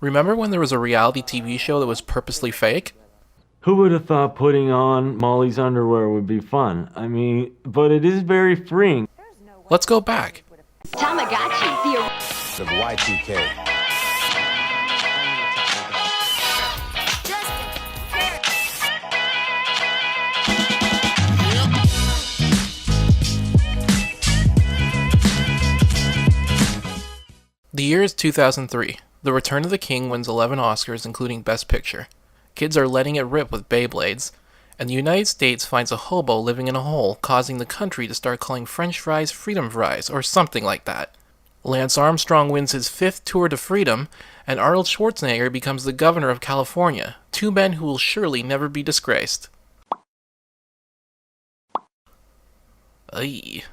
Remember when there was a reality TV show that was purposely fake? Who would have thought putting on Molly's underwear would be fun? I mean, but it is very freeing. Let's go back. Tamagotchi, Of Y2K. The year is 2003. The Return of the King wins 11 Oscars, including Best Picture. Kids are letting it rip with Beyblades, and the United States finds a hobo living in a hole, causing the country to start calling French fries freedom fries, or something like that. Lance Armstrong wins his 5th tour to freedom, and Arnold Schwarzenegger becomes the governor of California, two men who will surely never be disgraced. Ay.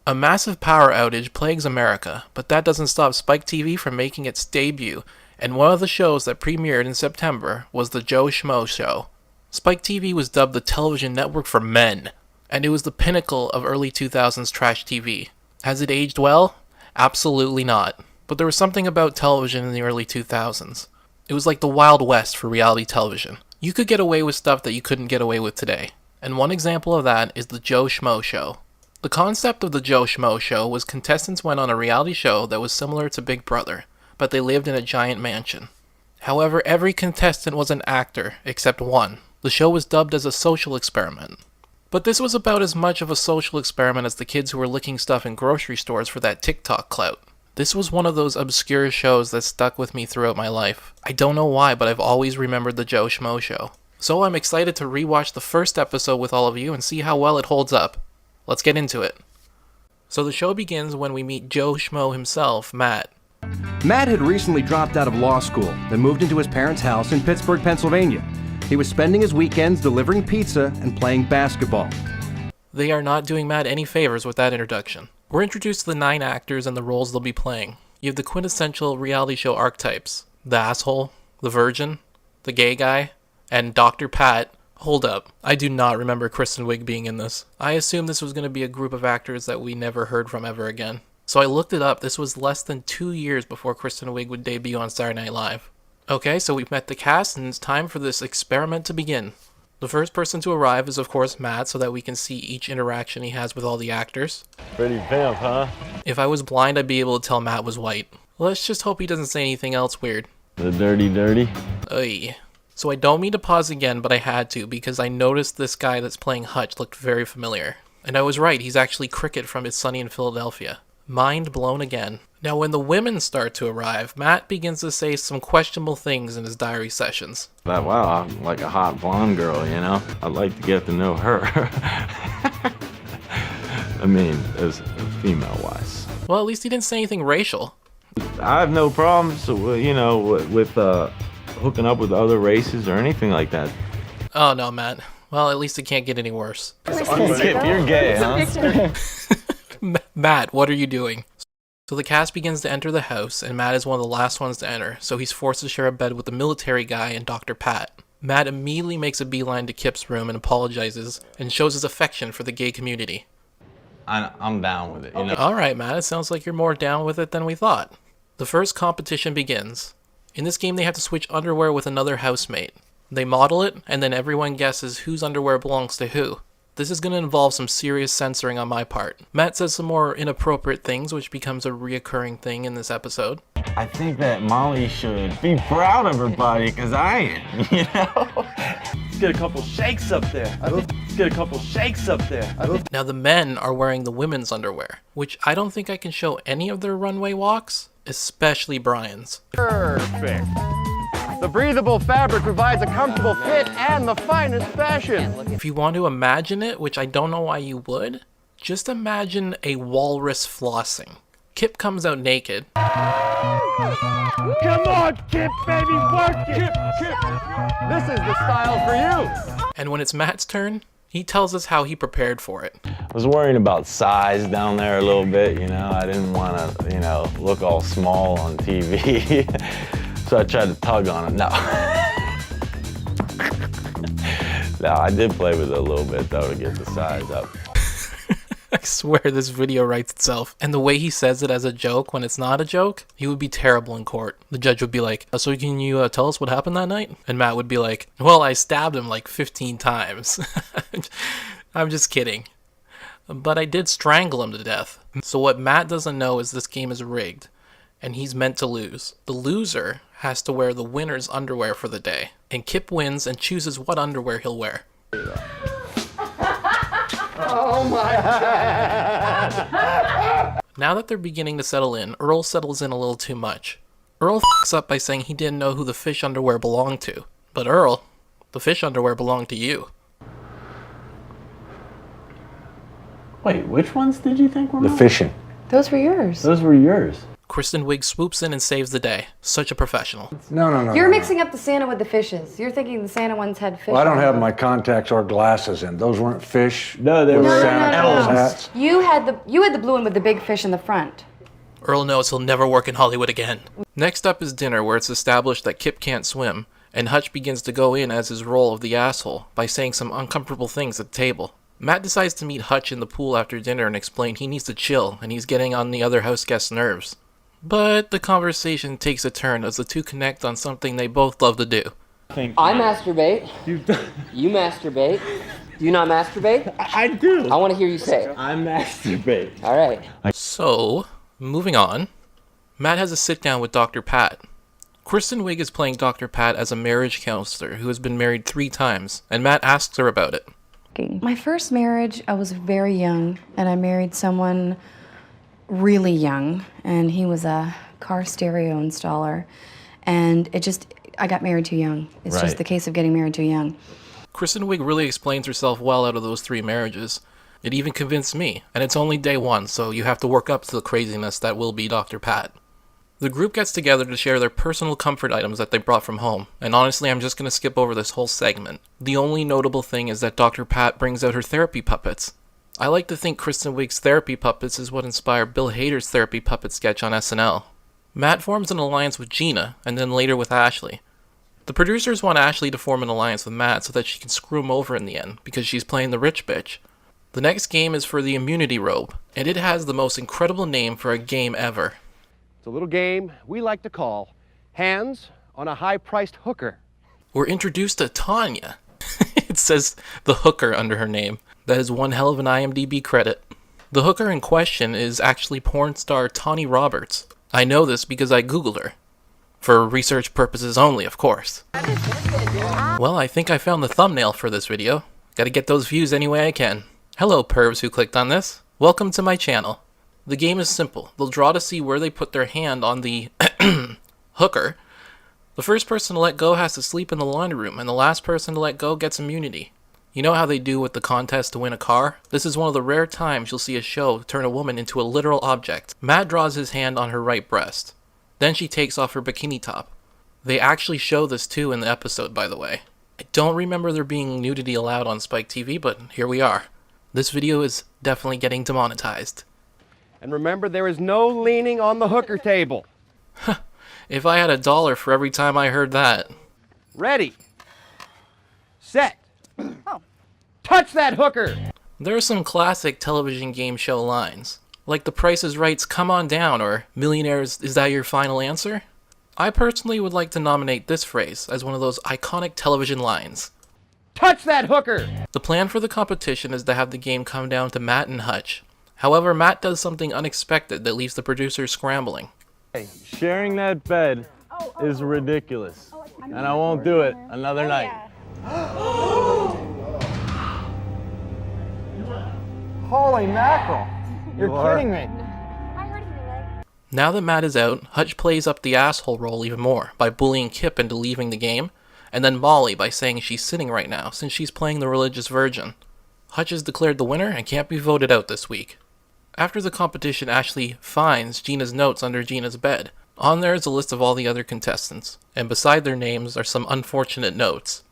A massive power outage plagues America, but that doesn't stop Spike TV from making its debut, and one of the shows that premiered in September was the Joe Schmo Show. Spike TV was dubbed the television network for men, and it was the pinnacle of early 2000s trash TV. Has it aged well? Absolutely not. But there was something about television in the early 2000s. It was like the Wild West for reality television. You could get away with stuff that you couldn't get away with today, and one example of that is the Joe Schmo Show. The concept of the Joe Schmo Show was contestants went on a reality show that was similar to Big Brother, but they lived in a giant mansion. However, every contestant was an actor, except one. The show was dubbed as a social experiment. But this was about as much of a social experiment as the kids who were licking stuff in grocery stores for that TikTok clout. This was one of those obscure shows that stuck with me throughout my life. I don't know why, but I've always remembered the Joe Schmo Show. So I'm excited to rewatch the first episode with all of you and see how well it holds up. Let's get into it. So the show begins when we meet Joe Schmo himself, Matt. Matt had recently dropped out of law school, then moved into his parents' house in Pittsburgh, Pennsylvania. He was spending his weekends delivering pizza and playing basketball. They are not doing Matt any favors with that introduction. We're introduced to the 9 actors and the roles they'll be playing. You have the quintessential reality show archetypes. The asshole, the virgin, the gay guy, and Dr. Pat. Hold up, I do not remember Kristen Wiig being in this. I assumed this was going to be a group of actors that we never heard from ever again. So I looked it up. This was less than 2 years before Kristen Wiig would debut on Saturday Night Live. Okay, so we've met the cast and it's time for this experiment to begin. The first person to arrive is of course Matt, so that we can see each interaction he has with all the actors. Pretty pimp, huh? If I was blind, I'd be able to tell Matt was white. Let's just hope he doesn't say anything else weird. The dirty. Oy. So I don't mean to pause again, but I had to, because I noticed this guy that's playing Hutch looked very familiar. And I was right, he's actually Cricket from It's Sunny in Philadelphia. Mind blown again. Now when the women start to arrive, Matt begins to say some questionable things in his diary sessions. But wow, I'm like a hot blonde girl, you know? I'd like to get to know her. I mean, as female-wise. Well, at least he didn't say anything racial. I have no problems, you know, with hooking up with other races or anything like that. Oh no, Matt. Well, at least it can't get any worse. You're gay, huh? Matt, what are you doing? So the cast begins to enter the house, and Matt is one of the last ones to enter, so he's forced to share a bed with the military guy and Dr. Pat. Matt immediately makes a beeline to Kip's room and apologizes, and shows his affection for the gay community. I'm down with it, you know? Alright, Matt, it sounds like you're more down with it than we thought. The first competition begins. In this game, they have to switch underwear with another housemate. They model it, and then everyone guesses whose underwear belongs to who. This is going to involve some serious censoring on my part. Matt says some more inappropriate things, which becomes a reoccurring thing in this episode. I think that Molly should be proud of her body, because I am, you know? Let's get a couple shakes up there. Let's get a couple shakes up there. Now the men are wearing the women's underwear, which I don't think I can show any of their runway walks, especially Brian's. Perfect. The breathable fabric provides a comfortable fit and the finest fashion. If you want to imagine it, which I don't know why you would, just imagine a walrus flossing. Kip comes out naked. Come on, Kip, baby, work it. Kip. This is the style for you. And when it's Matt's turn, he tells us how he prepared for it. I was worrying about size down there a little bit, you know? I didn't want to, you know, look all small on TV. So I tried to tug on it. No. No, I did play with it a little bit, though, to get the size up. I swear this video writes itself. And the way he says it as a joke when it's not a joke, he would be terrible in court. The judge would be like, so can you tell us what happened that night? And Matt would be like, well, I stabbed him like 15 times. I'm just kidding. But I did strangle him to death. So what Matt doesn't know is this game is rigged, and he's meant to lose. The loser has to wear the winner's underwear for the day, and Kip wins and chooses what underwear he'll wear. Oh my God! Now that they're beginning to settle in, Earl settles in a little too much. Earl f***s up by saying he didn't know who the fish underwear belonged to. But Earl, the fish underwear belonged to you. Wait, which ones did you think were mine? The fishing. Those were yours. Those were yours. Kristen Wiig swoops in and saves the day. Such a professional. No. You're mixing up the Santa with the fishes. You're thinking the Santa ones had fish. Well, I don't have my contacts or glasses in. Those weren't fish. No, they were Santa Claus hats. You had the blue one with the big fish in the front. Earl knows he'll never work in Hollywood again. Next up is dinner, where it's established that Kip can't swim, and Hutch begins to go in as his role of the asshole by saying some uncomfortable things at the table. Matt decides to meet Hutch in the pool after dinner and explain he needs to chill and he's getting on the other house guest's nerves. But the conversation takes a turn as the two connect on something they both love to do. I masturbate. You masturbate. Do you not masturbate? I do. I want to hear you say it. I masturbate. All right. So, moving on, Matt has a sit-down with Dr. Pat. Kristen Wiig is playing Dr. Pat as a marriage counselor who has been married 3 times, and Matt asks her about it. My first marriage, I was very young, and I married someone really young, and he was a car stereo installer, and I got married too young. It's just the case of getting married too young. Kristen Wiig really explains herself well out of those 3 marriages. It even convinced me, and it's only day 1, so you have to work up to the craziness that will be Dr. Pat. The group gets together to share their personal comfort items that they brought from home, and honestly I'm just going to skip over this whole segment. The only notable thing is that Dr. Pat brings out her therapy puppets. I like to think Kristen Wiig's therapy puppets is what inspired Bill Hader's therapy puppet sketch on SNL. Matt forms an alliance with Gina, and then later with Ashley. The producers want Ashley to form an alliance with Matt so that she can screw him over in the end, because she's playing the rich bitch. The next game is for the immunity robe, and it has the most incredible name for a game ever. It's a little game we like to call Hands on a High-Priced Hooker. We're introduced to Tanya. It says the hooker under her name. That is one hell of an IMDb credit. The hooker in question is actually porn star Tawny Roberts. I know this because I googled her. For research purposes only, of course. Well, I think I found the thumbnail for this video. Gotta get those views any way I can. Hello pervs who clicked on this. Welcome to my channel. The game is simple. They'll draw to see where they put their hand on the hooker. The first person to let go has to sleep in the laundry room, and the last person to let go gets immunity. You know how they do with the contest to win a car? This is one of the rare times you'll see a show turn a woman into a literal object. Matt draws his hand on her right breast. Then she takes off her bikini top. They actually show this too in the episode, by the way. I don't remember there being nudity allowed on Spike TV, but here we are. This video is definitely getting demonetized. And remember, there is no leaning on the hooker table. If I had $1 for every time I heard that. Ready. Set. Touch that hooker! There are some classic television game show lines, like The Price is Right's "Come on down" or "Millionaires, is that your final answer?" I personally would like to nominate this phrase as one of those iconic television lines. Touch that hooker! The plan for the competition is to have the game come down to Matt and Hutch. However, Matt does something unexpected that leaves the producers scrambling. Hey, sharing that bed is ridiculous, and I won't do it another night. Holy mackerel! You're kidding me. Now that Matt is out, Hutch plays up the asshole role even more by bullying Kip into leaving the game, and then Molly by saying she's sinning right now since she's playing the religious virgin. Hutch is declared the winner and can't be voted out this week. After the competition, Ashley finds Gina's notes under Gina's bed. On there is a list of all the other contestants, and beside their names are some unfortunate notes.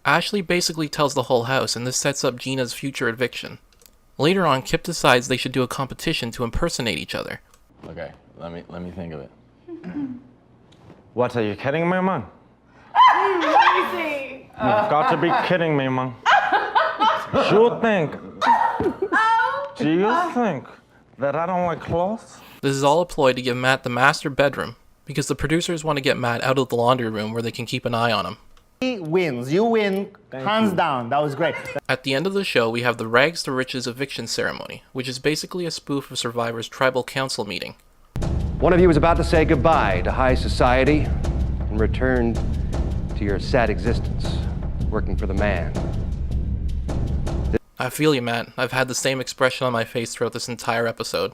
Ashley basically tells the whole house, and this sets up Gina's future eviction. Later on, Kip decides they should do a competition to impersonate each other. Okay, let me think of it. What, are you kidding me, man? Crazy! You've got to be kidding me, man. Sure thing. Do you think that I don't like clothes? This is all a ploy to give Matt the master bedroom, because the producers want to get Matt out of the laundry room where they can keep an eye on him. He wins. You win, hands down. That was great. At the end of the show, we have the Rags to Riches eviction ceremony, which is basically a spoof of Survivor's tribal council meeting. One of you is about to say goodbye to high society and return to your sad existence, working for the man. I feel you, Matt. I've had the same expression on my face throughout this entire episode.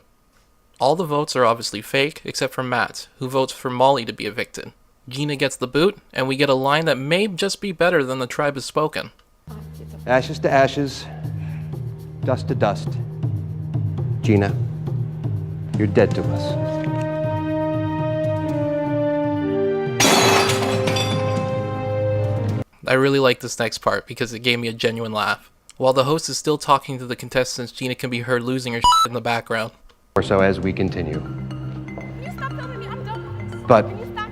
All the votes are obviously fake, except for Matt, who votes for Molly to be evicted. Gina gets the boot, and we get a line that may just be better than the tribe has spoken. Ashes to ashes, dust to dust. Gina, you're dead to us. I really like this next part because it gave me a genuine laugh. While the host is still talking to the contestants, Gina can be heard losing her shit in the background. Or so as we continue. But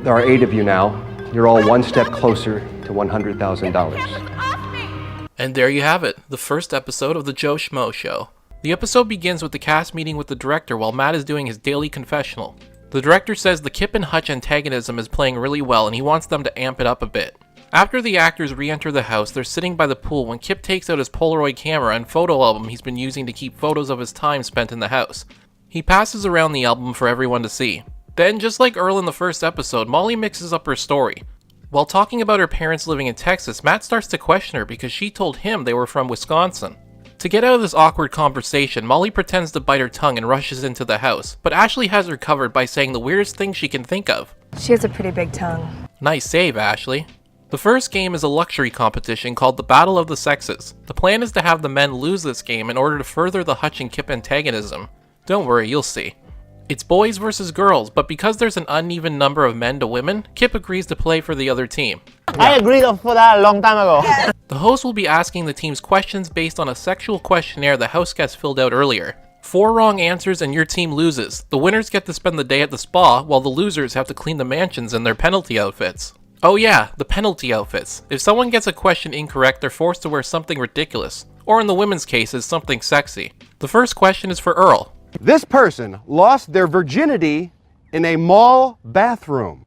there are 8 of you now. You're all one step closer to $100,000. And there you have it, the first episode of the Joe Schmo Show. The episode begins with the cast meeting with the director while Matt is doing his daily confessional. The director says the Kip and Hutch antagonism is playing really well and he wants them to amp it up a bit. After the actors re-enter the house, they're sitting by the pool when Kip takes out his Polaroid camera and photo album he's been using to keep photos of his time spent in the house. He passes around the album for everyone to see. Then, just like Earl in the first episode, Molly mixes up her story. While talking about her parents living in Texas, Matt starts to question her because she told him they were from Wisconsin. To get out of this awkward conversation, Molly pretends to bite her tongue and rushes into the house, but Ashley has her covered by saying the weirdest thing she can think of. She has a pretty big tongue. Nice save, Ashley. The first game is a luxury competition called the Battle of the Sexes. The plan is to have the men lose this game in order to further the Hutch and Kip antagonism. Don't worry, you'll see. It's boys versus girls, but because there's an uneven number of men to women, Kip agrees to play for the other team. I agreed for that a long time ago. The host will be asking the teams questions based on a sexual questionnaire the house guests filled out earlier. 4 wrong answers and your team loses. The winners get to spend the day at the spa, while the losers have to clean the mansions in their penalty outfits. Oh yeah, the penalty outfits. If someone gets a question incorrect, they're forced to wear something ridiculous. Or in the women's cases, something sexy. The first question is for Earl. This person lost their virginity in a mall bathroom.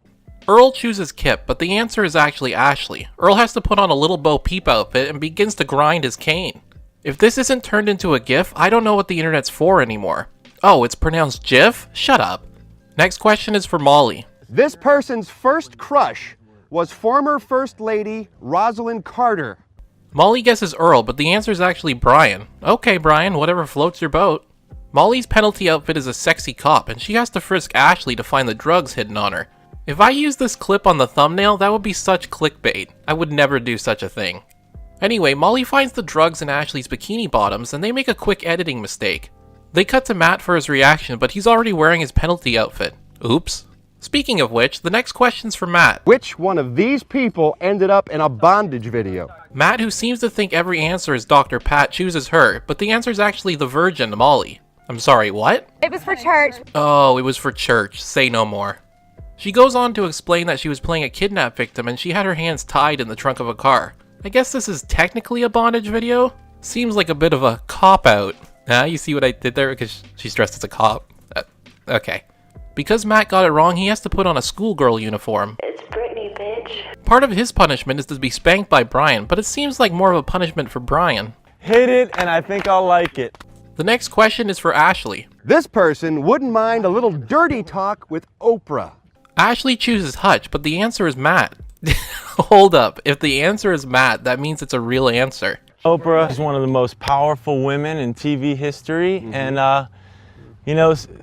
Earl chooses Kip, but the answer is actually Ashley. Earl has to put on a little Bo Peep outfit and begins to grind his cane. If this isn't turned into a GIF, I don't know what the internet's for anymore. Oh, it's pronounced GIF? Shut up. Next question is for Molly. This person's first crush was former First Lady Rosalind Carter. Molly guesses Earl, but the answer is actually Brian. Okay, Brian, whatever floats your boat. Molly's penalty outfit is a sexy cop, and she has to frisk Ashley to find the drugs hidden on her. If I used this clip on the thumbnail, that would be such clickbait. I would never do such a thing. Anyway, Molly finds the drugs in Ashley's bikini bottoms, and they make a quick editing mistake. They cut to Matt for his reaction, but he's already wearing his penalty outfit. Oops. Speaking of which, the next question's for Matt. Which one of these people ended up in a bondage video? Matt, who seems to think every answer is Dr. Pat, chooses her, but the answer is actually the virgin, Molly. I'm sorry, what? It was for church. Oh, it was for church. Say no more. She goes on to explain that she was playing a kidnap victim and she had her hands tied in the trunk of a car. I guess this is technically a bondage video? Seems like a bit of a cop-out. You see what I did there? Because she's dressed as a cop. Okay. Because Matt got it wrong, he has to put on a schoolgirl uniform. It's Brittany, bitch. Part of his punishment is to be spanked by Brian, but it seems like more of a punishment for Brian. Hit it, and I think I'll like it. The next question is for Ashley. This person wouldn't mind a little dirty talk with Oprah. Ashley chooses Hutch, but the answer is Matt. Hold up. If the answer is Matt, that means it's a real answer. Oprah is one of the most powerful women in TV history, and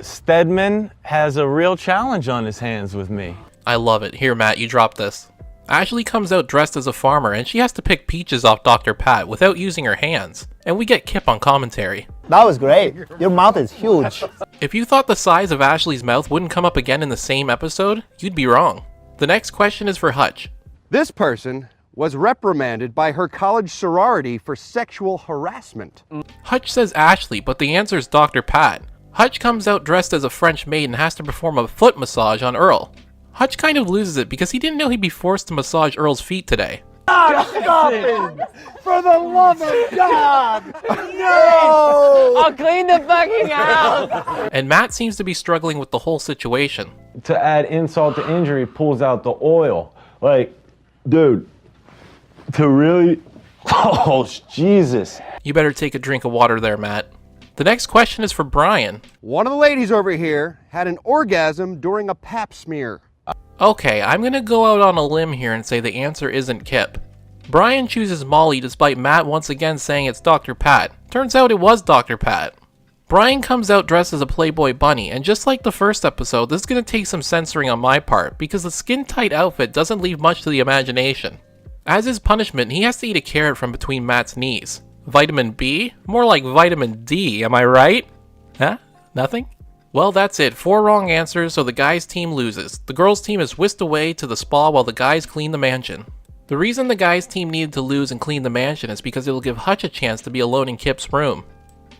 Stedman has a real challenge on his hands with me. I love it. Here, Matt, you drop this. Ashley comes out dressed as a farmer, and she has to pick peaches off Dr. Pat without using her hands. And we get Kip on commentary. That was great. Your mouth is huge. If you thought the size of Ashley's mouth wouldn't come up again in the same episode, you'd be wrong. The next question is for Hutch. This person was reprimanded by her college sorority for sexual harassment. Hutch says Ashley, but the answer is Dr. Pat. Hutch comes out dressed as a French maid and has to perform a foot massage on Earl. Hutch kind of loses it because he didn't know he'd be forced to massage Earl's feet today. Stop it! For the love of God! No! I'll clean the fucking house! And Matt seems to be struggling with the whole situation. To add insult to injury, pulls out the oil. Like, dude, to really... Oh, Jesus. You better take a drink of water there, Matt. The next question is for Brian. One of the ladies over here had an orgasm during a pap smear. Okay, I'm gonna go out on a limb here and say the answer isn't Kip. Brian chooses Molly despite Matt once again saying it's Dr. Pat. Turns out it was Dr. Pat. Brian comes out dressed as a Playboy bunny, and just like the first episode, this is gonna take some censoring on my part because the skin-tight outfit doesn't leave much to the imagination. As his punishment, he has to eat a carrot from between Matt's knees. Vitamin B? More like vitamin D, am I right? Huh? Nothing? Well, that's it. 4 wrong answers, so the guys' team loses. The girls' team is whisked away to the spa while the guys clean the mansion. The reason the guys' team needed to lose and clean the mansion is because it will give Hutch a chance to be alone in Kip's room.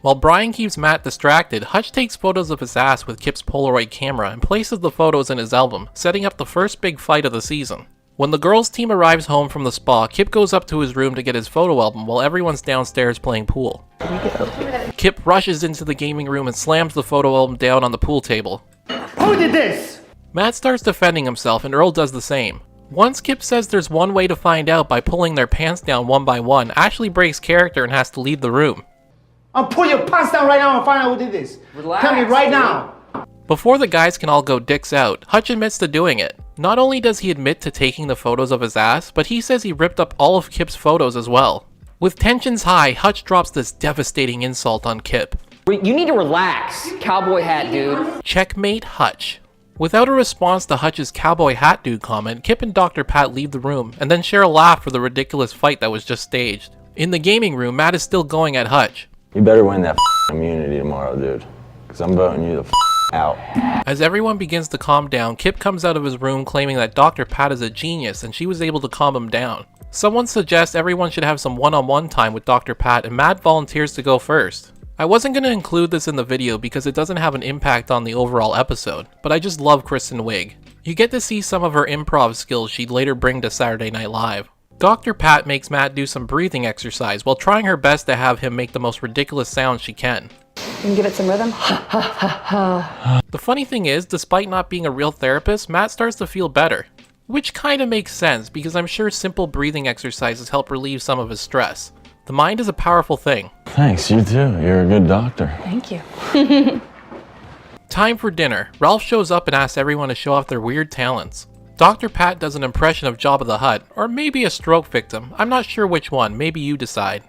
While Brian keeps Matt distracted, Hutch takes photos of his ass with Kip's Polaroid camera and places the photos in his album, setting up the first big fight of the season. When the girls' team arrives home from the spa, Kip goes up to his room to get his photo album while everyone's downstairs playing pool. Kip rushes into the gaming room and slams the photo album down on the pool table. Who did this? Matt starts defending himself and Earl does the same. Once Kip says there's one way to find out by pulling their pants down one by one, Ashley breaks character and has to leave the room. I'll pull your pants down right now and find out who did this. Relax, Tell me right dude. now. Before the guys can all go dicks out, Hutch admits to doing it. Not only does he admit to taking the photos of his ass, but he says he ripped up all of Kip's photos as well. With tensions high, Hutch drops this devastating insult on Kip. You need to relax, cowboy hat dude. Checkmate Hutch. Without a response to Hutch's cowboy hat dude comment, Kip and Dr. Pat leave the room and then share a laugh for the ridiculous fight that was just staged. In the gaming room, Matt is still going at Hutch. You better win that immunity tomorrow, dude. Because I'm voting you the out. As everyone begins to calm down, Kip comes out of his room claiming that Dr. Pat is a genius and she was able to calm him down. Someone suggests everyone should have some one-on-one time with Dr. Pat and Matt volunteers to go first. I wasn't going to include this in the video because it doesn't have an impact on the overall episode, but I just love Kristen Wiig. You get to see some of her improv skills she'd later bring to Saturday Night Live. Dr. Pat makes Matt do some breathing exercise while trying her best to have him make the most ridiculous sounds she can. You can give it some rhythm. The funny thing is, despite not being a real therapist, Matt starts to feel better. Which kinda makes sense, because I'm sure simple breathing exercises help relieve some of his stress. The mind is a powerful thing. Thanks, you too. You're a good doctor. Thank you. Time for dinner. Ralph shows up and asks everyone to show off their weird talents. Dr. Pat does an impression of Jabba the Hutt, or maybe a stroke victim. I'm not sure which one, maybe you decide.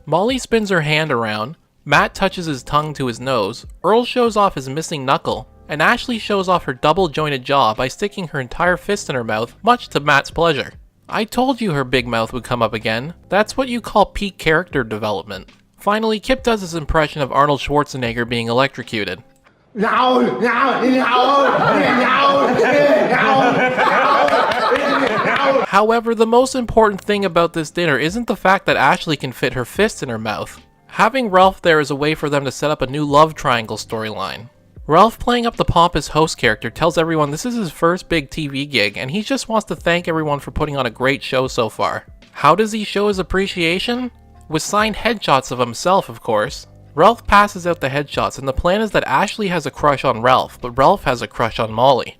Molly spins her hand around, Matt touches his tongue to his nose, Earl shows off his missing knuckle, and Ashley shows off her double-jointed jaw by sticking her entire fist in her mouth, much to Matt's pleasure. I told you her big mouth would come up again. That's what you call peak character development. Finally, Kip does his impression of Arnold Schwarzenegger being electrocuted. However, the most important thing about this dinner isn't the fact that Ashley can fit her fist in her mouth. Having Ralph there is a way for them to set up a new love triangle storyline. Ralph, playing up the pompous host character, tells everyone this is his first big TV gig and he just wants to thank everyone for putting on a great show so far. How does he show his appreciation? With signed headshots of himself, of course. Ralph passes out the headshots and the plan is that Ashley has a crush on Ralph, but Ralph has a crush on Molly.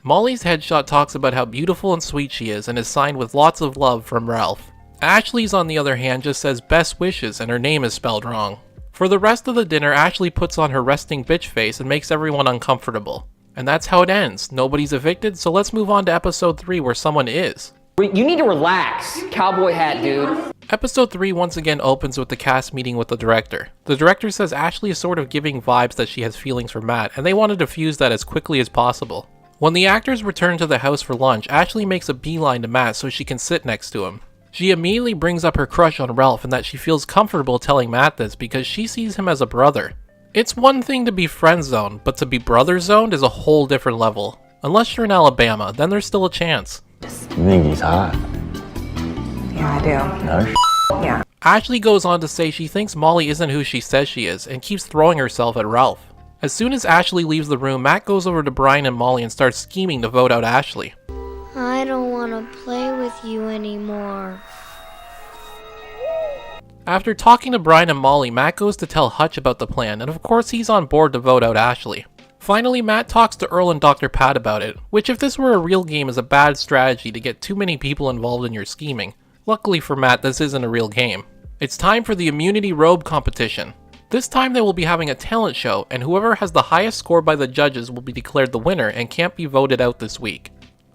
Molly's headshot talks about how beautiful and sweet she is and is signed with lots of love from Ralph. Ashley's, on the other hand, just says best wishes and her name is spelled wrong. For the rest of the dinner, Ashley puts on her resting bitch face and makes everyone uncomfortable. And that's how it ends. Nobody's evicted, so let's move on to episode 3 where someone is. You need to relax, cowboy hat dude. Episode 3 once again opens with the cast meeting with the director. The director says Ashley is sort of giving vibes that she has feelings for Matt, and they want to diffuse that as quickly as possible. When the actors return to the house for lunch, Ashley makes a beeline to Matt so she can sit next to him. She immediately brings up her crush on Ralph and that she feels comfortable telling Matt this because she sees him as a brother. It's one thing to be friend-zoned, but to be brother-zoned is a whole different level. Unless you're in Alabama, then there's still a chance. You think he's hot? Yeah, I do. No Yeah. Ashley goes on to say she thinks Molly isn't who she says she is and keeps throwing herself at Ralph. As soon as Ashley leaves the room, Matt goes over to Brian and Molly and starts scheming to vote out Ashley. I don't want to play with you anymore. After talking to Brian and Molly, Matt goes to tell Hutch about the plan, and of course he's on board to vote out Ashley. Finally, Matt talks to Earl and Dr. Pat about it, which if this were a real game is a bad strategy to get too many people involved in your scheming. Luckily for Matt, this isn't a real game. It's time for the immunity robe competition. This time they will be having a talent show, and whoever has the highest score by the judges will be declared the winner and can't be voted out this week.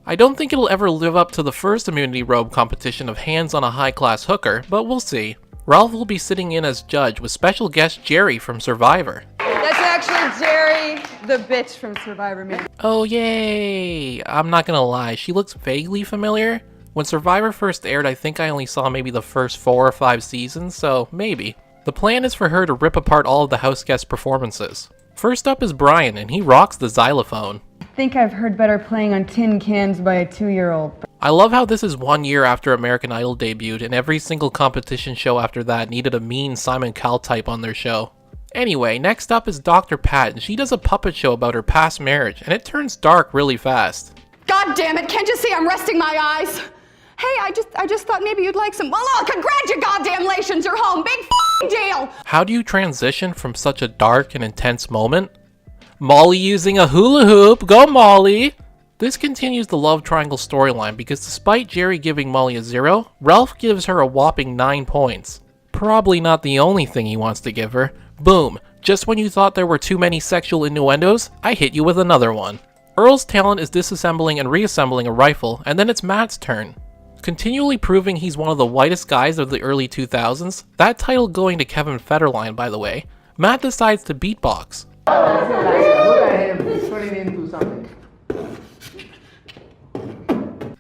I don't think it'll ever live up to the first immunity robe competition of hands on a high-class hooker, but we'll see. Ralph will be sitting in as judge with special guest Jerry from Survivor. That's actually Jerry, the bitch from Survivor, man. Oh yay! I'm not gonna lie, she looks vaguely familiar. When Survivor first aired, I think I only saw maybe the first 4 or 5 seasons, so maybe. The plan is for her to rip apart all of the house guest performances. First up is Brian, and he rocks the xylophone. I think I've heard better playing on tin cans by a 2-year-old. I love how this is 1 year after American Idol debuted, and every single competition show after that needed a mean Simon Cowell type on their show. Anyway, next up is Dr. Pat, and she does a puppet show about her past marriage, and it turns dark really fast. God damn it, can't you see I'm resting my eyes? Hey, I just thought maybe you'd like some. Well, oh, congratulations, you're home. Big f***ing deal. How do you transition from such a dark and intense moment? Molly using a hula hoop. Go, Molly! This continues the love triangle storyline because despite Jerry giving Molly a 0, Ralph gives her a whopping 9 points. Probably not the only thing he wants to give her. Boom. Just when you thought there were too many sexual innuendos, I hit you with another one. Earl's talent is disassembling and reassembling a rifle, and then it's Matt's turn. Continually proving he's one of the whitest guys of the early 2000s, that title going to Kevin Federline by the way, Matt decides to beatbox.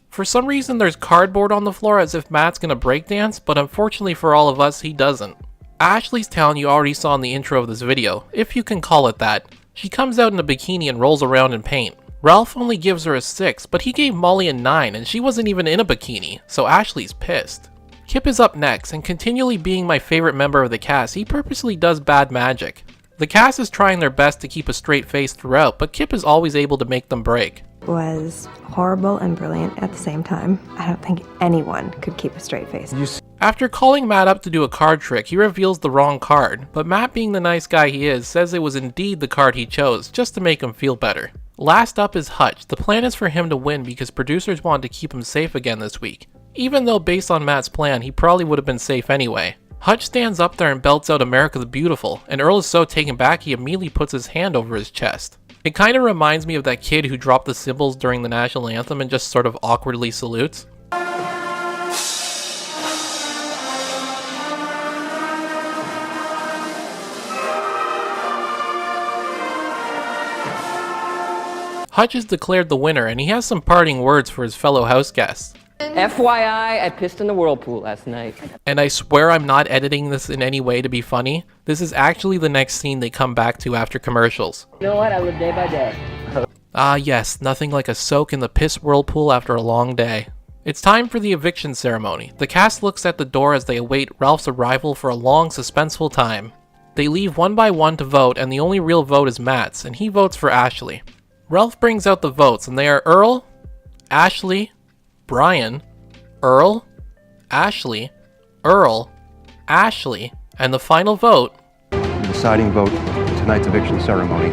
For some reason there's cardboard on the floor as if Matt's gonna breakdance, but unfortunately for all of us, he doesn't. Ashley's talent you already saw in the intro of this video, if you can call it that. She comes out in a bikini and rolls around in paint. Ralph only gives her a 6, but he gave Molly a 9 and she wasn't even in a bikini, so Ashley's pissed. Kip is up next, and continually being my favorite member of the cast, he purposely does bad magic. The cast is trying their best to keep a straight face throughout, but Kip is always able to make them break. Was horrible and brilliant at the same time. I don't think anyone could keep a straight face. After calling Matt up to do a card trick, he reveals the wrong card, but Matt, being the nice guy he is, says it was indeed the card he chose, just to make him feel better. Last up is Hutch. The plan is for him to win because producers wanted to keep him safe again this week. Even though based on Matt's plan, he probably would have been safe anyway. Hutch stands up there and belts out America the Beautiful, and Earl is so taken back he immediately puts his hand over his chest. It kinda reminds me of that kid who dropped the cymbals during the national anthem and just sort of awkwardly salutes. Hutch is declared the winner, and he has some parting words for his fellow house guests. FYI, I pissed in the whirlpool last night. And I swear I'm not editing this in any way to be funny. This is actually the next scene they come back to after commercials. You know what? I live day by day. Ah yes, nothing like a soak in the piss whirlpool after a long day. It's time for the eviction ceremony. The cast looks at the door as they await Ralph's arrival for a long, suspenseful time. They leave one by one to vote, and the only real vote is Matt's, and he votes for Ashley. Ralph brings out the votes, and they are Earl, Ashley, Brian, Earl, Ashley, Earl, Ashley, and the final vote. The deciding vote in tonight's eviction ceremony.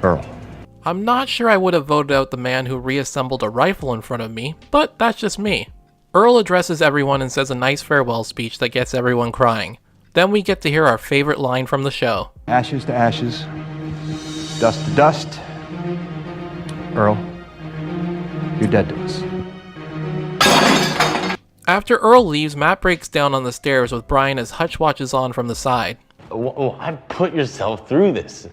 Earl. I'm not sure I would have voted out the man who reassembled a rifle in front of me, but that's just me. Earl addresses everyone and says a nice farewell speech that gets everyone crying. Then we get to hear our favorite line from the show. Ashes to ashes, dust to dust. Earl, you're dead to us. After Earl leaves, Matt breaks down on the stairs with Brian as Hutch watches on from the side. Why put yourself through this?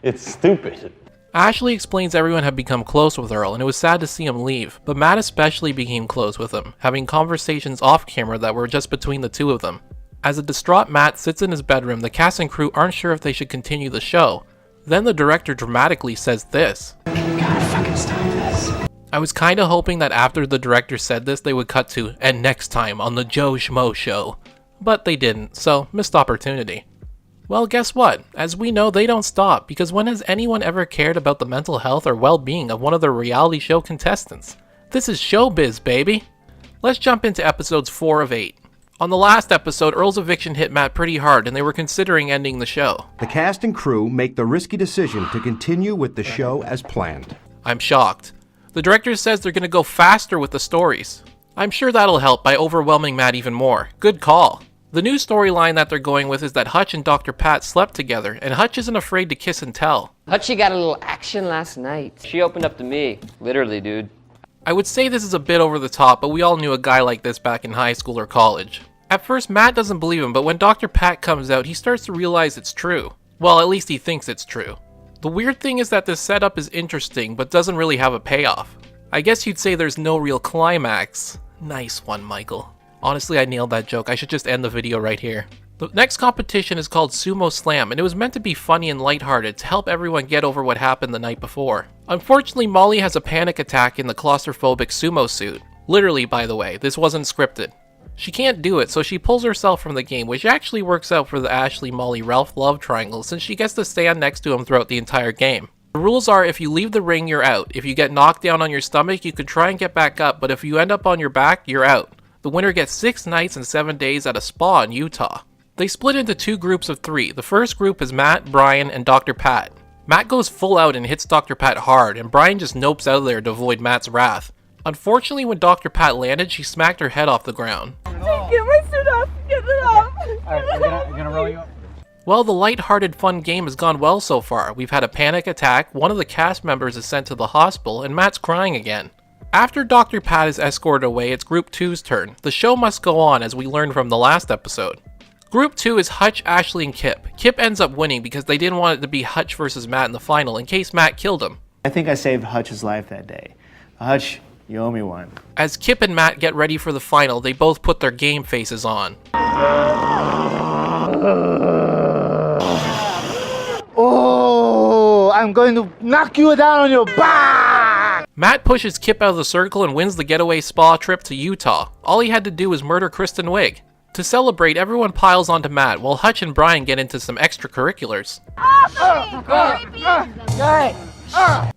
It's stupid. Ashley explains everyone had become close with Earl, and it was sad to see him leave, but Matt especially became close with him, having conversations off camera that were just between the two of them. As a distraught Matt sits in his bedroom, the cast and crew aren't sure if they should continue the show. Then the director dramatically says this. God fucking stop this. I was kinda hoping that after the director said this, they would cut to, and next time on the Joe Schmo Show. But they didn't, so missed opportunity. Well, guess what? As we know, they don't stop, because when has anyone ever cared about the mental health or well-being of one of their reality show contestants? This is showbiz, baby! Let's jump into episodes 4 of 8. On the last episode, Earl's eviction hit Matt pretty hard, and they were considering ending the show. The cast and crew make the risky decision to continue with the show as planned. I'm shocked. The director says they're gonna go faster with the stories. I'm sure that'll help by overwhelming Matt even more. Good call. The new storyline that they're going with is that Hutch and Dr. Pat slept together, and Hutch isn't afraid to kiss and tell. Hutchie got a little action last night. She opened up to me. Literally, dude. I would say this is a bit over the top, but we all knew a guy like this back in high school or college. At first, Matt doesn't believe him, but when Dr. Pat comes out, he starts to realize it's true. Well, at least he thinks it's true. The weird thing is that this setup is interesting, but doesn't really have a payoff. I guess you'd say there's no real climax. Nice one, Michael. Honestly, I nailed that joke. I should just end the video right here. The next competition is called Sumo Slam, and it was meant to be funny and lighthearted to help everyone get over what happened the night before. Unfortunately, Molly has a panic attack in the claustrophobic sumo suit. Literally, by the way, this wasn't scripted. She can't do it, so she pulls herself from the game, which actually works out for the Ashley, Molly, Ralph love triangle since she gets to stand next to him throughout the entire game. The rules are if you leave the ring, you're out. If you get knocked down on your stomach, you can try and get back up, but if you end up on your back, you're out. The winner gets 6 nights and 7 days at a spa in Utah. They split into 2 groups of 3. The first group is Matt, Brian, and Dr. Pat. Matt goes full out and hits Dr. Pat hard, and Brian just nopes out of there to avoid Matt's wrath. Unfortunately, when Dr. Pat landed, she smacked her head off the ground. Get my suit off! Get it off! Alright, we're gonna roll you up. Well, the light-hearted fun game has gone well so far. We've had a panic attack, one of the cast members is sent to the hospital, and Matt's crying again. After Dr. Pat is escorted away, it's Group 2's turn. The show must go on, as we learned from the last episode. Group 2 is Hutch, Ashley, and Kip. Kip ends up winning because they didn't want it to be Hutch versus Matt in the final in case Matt killed him. I think I saved Hutch's life that day. Hutch, you owe me one. As Kip and Matt get ready for the final, they both put their game faces on. Oh, I'm going to knock you down on your back! Matt pushes Kip out of the circle and wins the getaway spa trip to Utah. All he had to do was murder Kristen Wiig. To celebrate, everyone piles onto Matt, while Hutch and Brian get into some extracurriculars.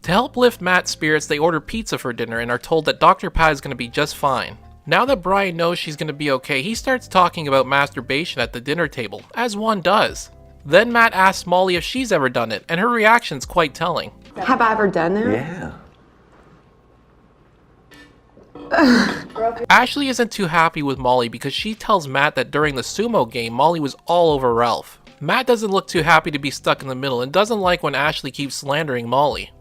To help lift Matt's spirits, they order pizza for dinner and are told that Dr. Pat is going to be just fine. Now that Brian knows she's going to be okay, he starts talking about masturbation at the dinner table, as one does. Then Matt asks Molly if she's ever done it, and her reaction's quite telling. Have I ever done that? Yeah. Ashley isn't too happy with Molly because she tells Matt that during the sumo game, Molly was all over Ralph. Matt doesn't look too happy to be stuck in the middle and doesn't like when Ashley keeps slandering Molly.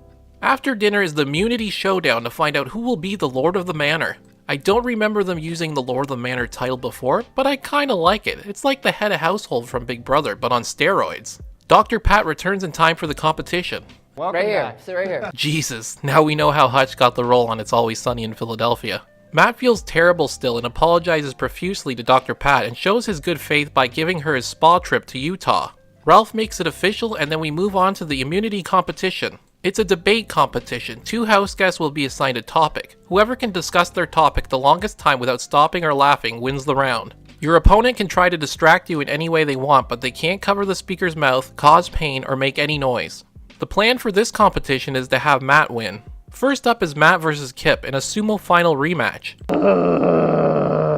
After dinner is the Immunity Showdown to find out who will be the Lord of the Manor. I don't remember them using the Lord of the Manor title before, but I kinda like it. It's like the head of household from Big Brother, but on steroids. Dr. Pat returns in time for the competition. Welcome right here. Sit right here. Jesus, now we know how Hutch got the role on It's Always Sunny in Philadelphia. Matt feels terrible still and apologizes profusely to Dr. Pat and shows his good faith by giving her his spa trip to Utah. Ralph makes it official and then we move on to the immunity competition. It's a debate competition. 2 house guests will be assigned a topic. Whoever can discuss their topic the longest time without stopping or laughing wins the round. Your opponent can try to distract you in any way they want, but they can't cover the speaker's mouth, cause pain, or make any noise. The plan for this competition is to have Matt win. First up is Matt versus Kip in a sumo final rematch.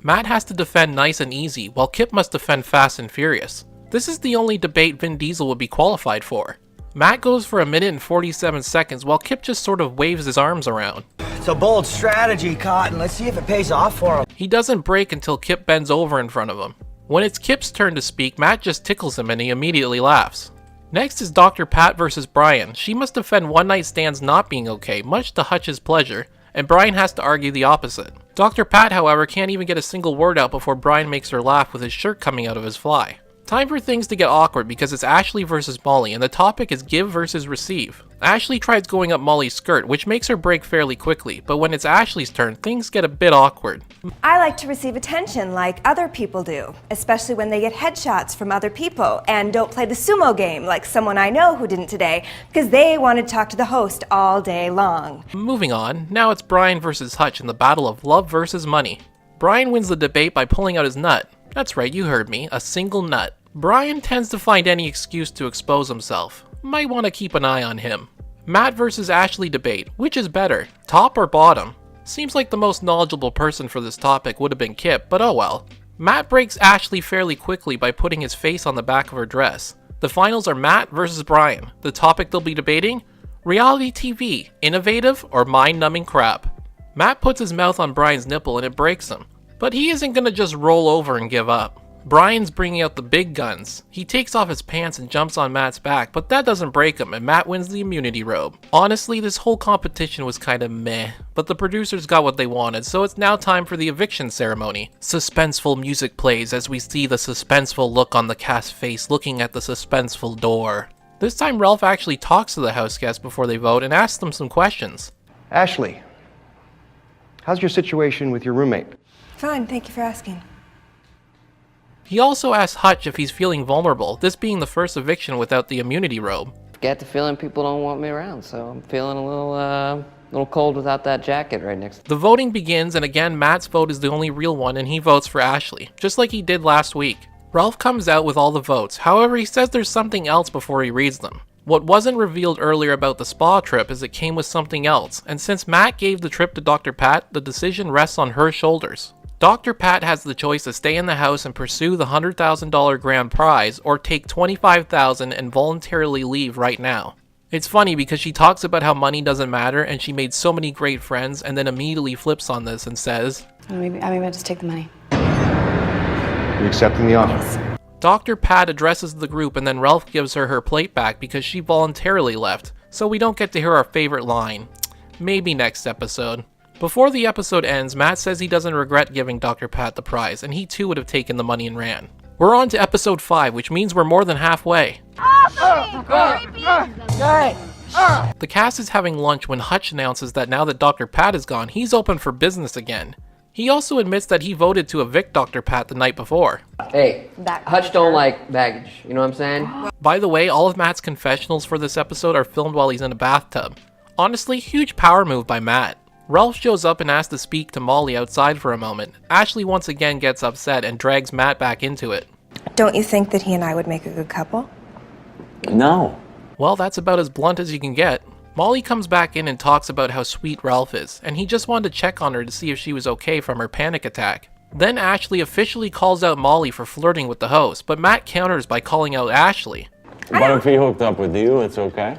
Matt has to defend nice and easy, while Kip must defend fast and furious. This is the only debate Vin Diesel would be qualified for. Matt goes for 1 minute and 47 seconds, while Kip just sort of waves his arms around. It's a bold strategy, Cotton. Let's see if it pays off for him. He doesn't break until Kip bends over in front of him. When it's Kip's turn to speak, Matt just tickles him and he immediately laughs. Next is Dr. Pat versus Brian. She must defend one-night stands not being okay, much to Hutch's pleasure, and Brian has to argue the opposite. Dr. Pat, however, can't even get a single word out before Brian makes her laugh with his shirt coming out of his fly. Time for things to get awkward because it's Ashley versus Molly, and the topic is give versus receive. Ashley tries going up Molly's skirt, which makes her break fairly quickly, but when it's Ashley's turn, things get a bit awkward. I like to receive attention like other people do, especially when they get headshots from other people and don't play the sumo game like someone I know who didn't today because they wanted to talk to the host all day long. Moving on, now it's Brian versus Hutch in the battle of love versus money. Brian wins the debate by pulling out his nut. That's right, you heard me, a single nut. Brian tends to find any excuse to expose himself. Might want to keep an eye on him. Matt versus Ashley debate. Which is better, top or bottom? Seems like the most knowledgeable person for this topic would have been Kip, but oh well. Matt breaks Ashley fairly quickly by putting his face on the back of her dress. The finals are Matt versus Brian. The topic they'll be debating? Reality TV, innovative or mind-numbing crap? Matt puts his mouth on Brian's nipple and it breaks him. But he isn't gonna just roll over and give up. Brian's bringing out the big guns. He takes off his pants and jumps on Matt's back, but that doesn't break him and Matt wins the immunity robe. Honestly, this whole competition was kinda meh, but the producers got what they wanted, so it's now time for the eviction ceremony. Suspenseful music plays as we see the suspenseful look on the cast's face looking at the suspenseful door. This time Ralph actually talks to the house guests before they vote and asks them some questions. Ashley, how's your situation with your roommate? Fine, thank you for asking. He also asks Hutch if he's feeling vulnerable, this being the first eviction without the immunity robe. Get the feeling people don't want me around, so I'm feeling a little cold without that jacket right next to me. The voting begins, and again Matt's vote is the only real one and he votes for Ashley, just like he did last week. Ralph comes out with all the votes, however he says there's something else before he reads them. What wasn't revealed earlier about the spa trip is it came with something else, and since Matt gave the trip to Dr. Pat, the decision rests on her shoulders. Dr. Pat has the choice to stay in the house and pursue the $100,000 grand prize, or take $25,000 and voluntarily leave right now. It's funny because she talks about how money doesn't matter and she made so many great friends, and then immediately flips on this and says, Maybe I'll just take the money. You accepting the offer? Dr. Pat addresses the group and then Ralph gives her her plate back because she voluntarily left, so we don't get to hear our favorite line. Maybe next episode. Before the episode ends, Matt says he doesn't regret giving Dr. Pat the prize, and he too would have taken the money and ran. We're on to episode 5, which means we're more than halfway. The cast is having lunch when Hutch announces that now that Dr. Pat is gone, he's open for business again. He also admits that he voted to evict Dr. Pat the night before. Hey, Hutch don't like baggage, you know what I'm saying? By the way, all of Matt's confessionals for this episode are filmed while he's in a bathtub. Honestly, huge power move by Matt. Ralph shows up and asks to speak to Molly outside for a moment. Ashley once again gets upset and drags Matt back into it. Don't you think that he and I would make a good couple? No. Well, that's about as blunt as you can get. Molly comes back in and talks about how sweet Ralph is, and he just wanted to check on her to see if she was okay from her panic attack. Then Ashley officially calls out Molly for flirting with the host, but Matt counters by calling out Ashley. But if he hooked up with you, it's okay?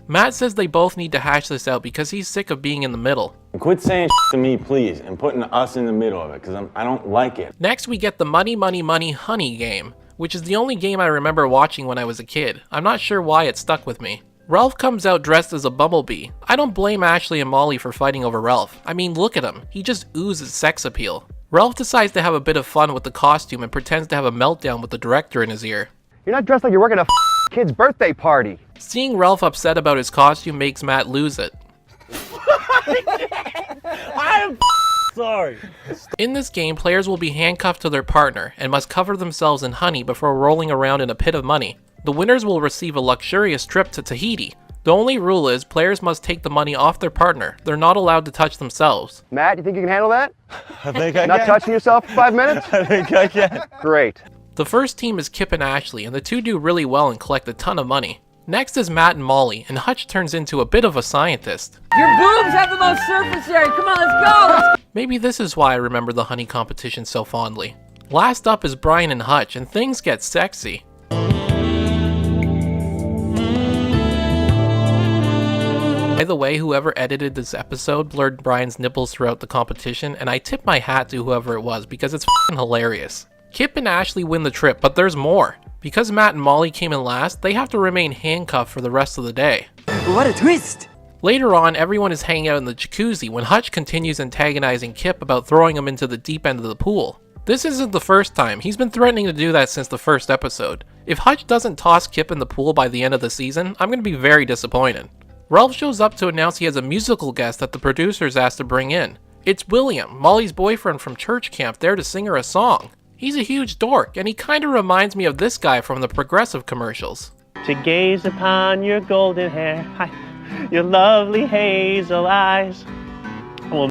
Matt says they both need to hash this out because he's sick of being in the middle. Quit saying to me, please, and putting us in the middle of it, because I don't like it. Next, we get the Money, Money, Money, Honey game, which is the only game I remember watching when I was a kid. I'm not sure why it stuck with me. Ralph comes out dressed as a bumblebee. I don't blame Ashley and Molly for fighting over Ralph. I mean, look at him. He just oozes sex appeal. Ralph decides to have a bit of fun with the costume and pretends to have a meltdown with the director in his ear. You're not dressed like you're working a kid's birthday party. Seeing Ralph upset about his costume makes Matt lose it. I'm sorry. In this game, players will be handcuffed to their partner and must cover themselves in honey before rolling around in a pit of money. The winners will receive a luxurious trip to Tahiti. The only rule is players must take the money off their partner. They're not allowed to touch themselves. Matt, you think you can handle that? I think I can. Not touching yourself for 5 minutes? I think I can. Great. The first team is Kip and Ashley, and the two do really well and collect a ton of money. Next is Matt and Molly, and Hutch turns into a bit of a scientist. Your boobs have the most surface area. Come on, let's go. Maybe this is why I remember the honey competition so fondly. Last up is Brian and Hutch, and things get sexy. By the way, whoever edited this episode blurred Brian's nipples throughout the competition, and I tip my hat to whoever it was because it's f***ing hilarious. Kip and Ashley win the trip, but there's more. Because Matt and Molly came in last, they have to remain handcuffed for the rest of the day. What a twist! Later on, everyone is hanging out in the jacuzzi when Hutch continues antagonizing Kip about throwing him into the deep end of the pool. This isn't the first time, he's been threatening to do that since the first episode. If Hutch doesn't toss Kip in the pool by the end of the season, I'm going to be very disappointed. Ralph shows up to announce he has a musical guest that the producers asked to bring in. It's William, Molly's boyfriend from church camp, there to sing her a song. He's a huge dork, and he kinda reminds me of this guy from the Progressive commercials. To gaze upon your golden hair, your lovely hazel eyes.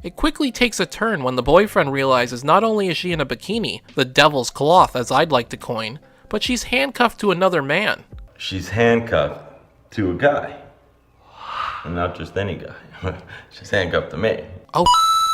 It quickly takes a turn when the boyfriend realizes not only is she in a bikini, the devil's cloth as I'd like to coin, but she's handcuffed to another man. She's handcuffed to a guy. And not just any guy. She's handcuffed to me. Oh,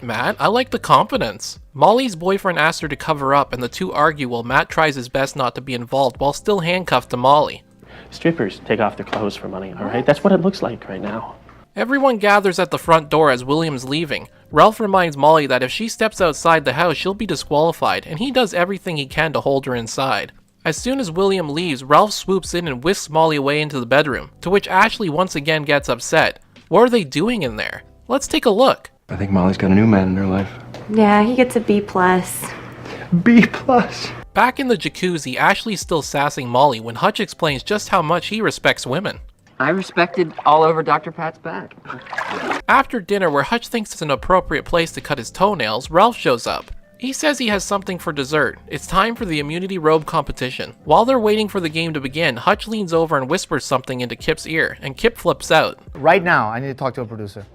Matt, I like the confidence. Molly's boyfriend asks her to cover up and the two argue while Matt tries his best not to be involved while still handcuffed to Molly. Strippers take off their clothes for money, alright? That's what it looks like right now. Everyone gathers at the front door as William's leaving. Ralph reminds Molly that if she steps outside the house, she'll be disqualified, and he does everything he can to hold her inside. As soon as William leaves, Ralph swoops in and whisks Molly away into the bedroom, to which Ashley once again gets upset. What are they doing in there? Let's take a look. I think Molly's got a new man in her life. Yeah, he gets a B+. B+. Back in the jacuzzi, Ashley's still sassing Molly when Hutch explains just how much he respects women. I respected all over Dr. Pat's back. After dinner, where Hutch thinks it's an appropriate place to cut his toenails, Ralph shows up. He says he has something for dessert. It's time for the immunity robe competition. While they're waiting for the game to begin, Hutch leans over and whispers something into Kip's ear, and Kip flips out. Right now, I need to talk to a producer.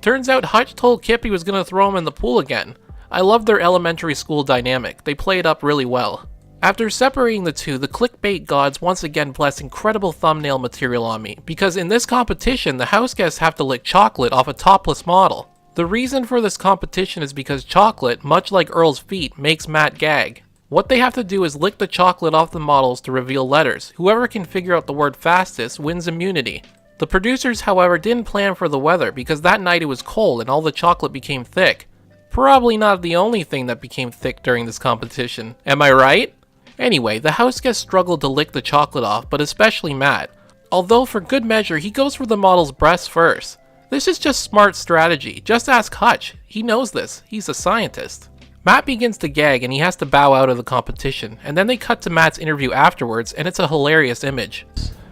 Turns out Hutch told Kip he was going to throw him in the pool again. I love their elementary school dynamic. They play it up really well. After separating the two, the clickbait gods once again bless incredible thumbnail material on me, because in this competition, the house guests have to lick chocolate off a topless model. The reason for this competition is because chocolate, much like Earl's feet, makes Matt gag. What they have to do is lick the chocolate off the models to reveal letters. Whoever can figure out the word fastest wins immunity. The producers, however, didn't plan for the weather because that night it was cold and all the chocolate became thick. Probably not the only thing that became thick during this competition, am I right? Anyway, the house guests struggled to lick the chocolate off, but especially Matt. Although for good measure, he goes for the model's breasts first. This is just smart strategy. Just ask Hutch. He knows this. He's a scientist. Matt begins to gag and he has to bow out of the competition, and then they cut to Matt's interview afterwards, and it's a hilarious image.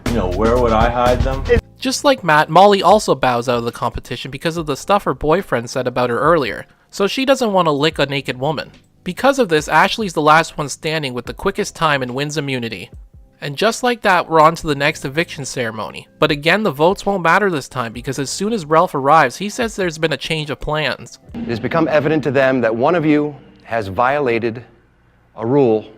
You know, where would I hide them? Just like Matt, Molly also bows out of the competition because of the stuff her boyfriend said about her earlier, so she doesn't want to lick a naked woman. Because of this, Ashley's the last one standing with the quickest time and wins immunity. And just like that, we're on to the next eviction ceremony. But again, the votes won't matter this time because as soon as Ralph arrives, he says there's been a change of plans. It has become evident to them that one of you has violated a rule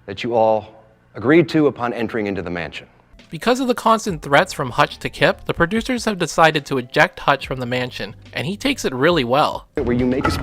that you all agreed to upon entering into the mansion. Because of the constant threats from Hutch to Kip, the producers have decided to eject Hutch from the mansion, and he takes it really well. Where you make us...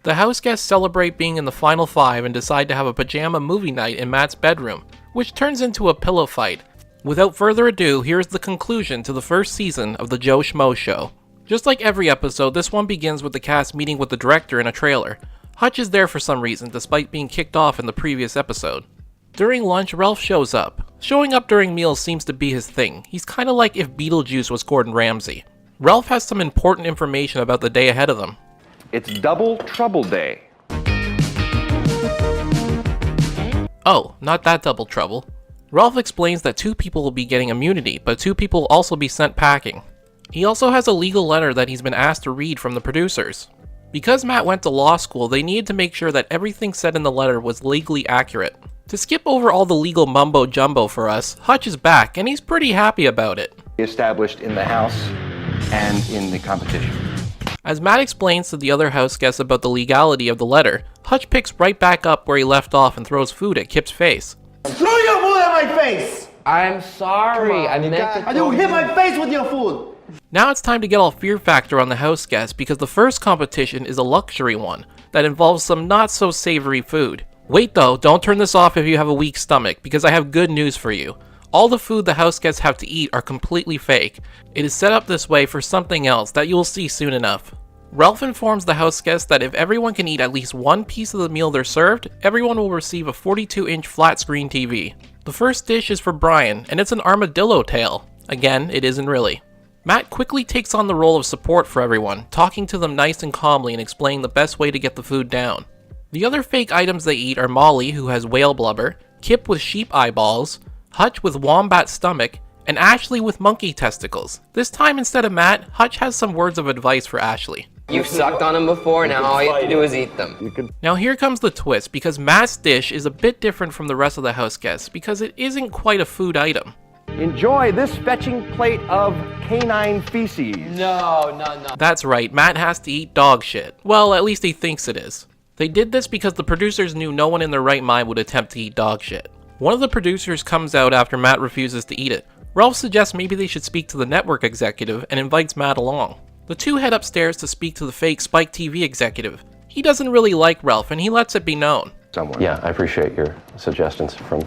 The house guests celebrate being in the final five and decide to have a pajama movie night in Matt's bedroom, which turns into a pillow fight. Without further ado, here's the conclusion to the first season of the Joe Schmo Show. Just like every episode, this one begins with the cast meeting with the director in a trailer. Hutch is there for some reason, despite being kicked off in the previous episode. During lunch, Ralph shows up. Showing up during meals seems to be his thing. He's kinda like if Beetlejuice was Gordon Ramsay. Ralph has some important information about the day ahead of them. It's Double Trouble Day. Oh, not that double trouble. Ralph explains that 2 people will be getting immunity, but 2 people will also be sent packing. He also has a legal letter that he's been asked to read from the producers. Because Matt went to law school, they needed to make sure that everything said in the letter was legally accurate. To skip over all the legal mumbo-jumbo for us, Hutch is back, and he's pretty happy about it. Established in the house and in the competition. As Matt explains to the other house guests about the legality of the letter, Hutch picks right back up where he left off and throws food at Kip's face. Throw your food at my face! I'm sorry. I meant to... You hit my face with your food! Now it's time to get all Fear Factor on the house guests because the first competition is a luxury one that involves some not so savory food. Wait though, don't turn this off if you have a weak stomach because I have good news for you. All the food the house guests have to eat are completely fake. It is set up this way for something else that you will see soon enough. Ralph informs the house guests that if everyone can eat at least one piece of the meal they're served, everyone will receive a 42-inch flat screen TV. The first dish is for Brian, and it's an armadillo tail. Again, it isn't really. Matt quickly takes on the role of support for everyone, talking to them nice and calmly and explaining the best way to get the food down. The other fake items they eat are Molly, who has whale blubber, Kip with sheep eyeballs, Hutch with wombat stomach, and Ashley with monkey testicles. This time instead of Matt, Hutch has some words of advice for Ashley. You've sucked on them before, now all you have to do is eat them. Now here comes the twist, because Matt's dish is a bit different from the rest of the house guests, because it isn't quite a food item. Enjoy this fetching plate of canine feces. No. That's right, Matt has to eat dog shit. Well, at least he thinks it is. They did this because the producers knew no one in their right mind would attempt to eat dog shit. One of the producers comes out after Matt refuses to eat it. Ralph suggests maybe they should speak to the network executive and invites Matt along. The two head upstairs to speak to the fake Spike TV executive. He doesn't really like Ralph and he lets it be known. Yeah, I appreciate your suggestions from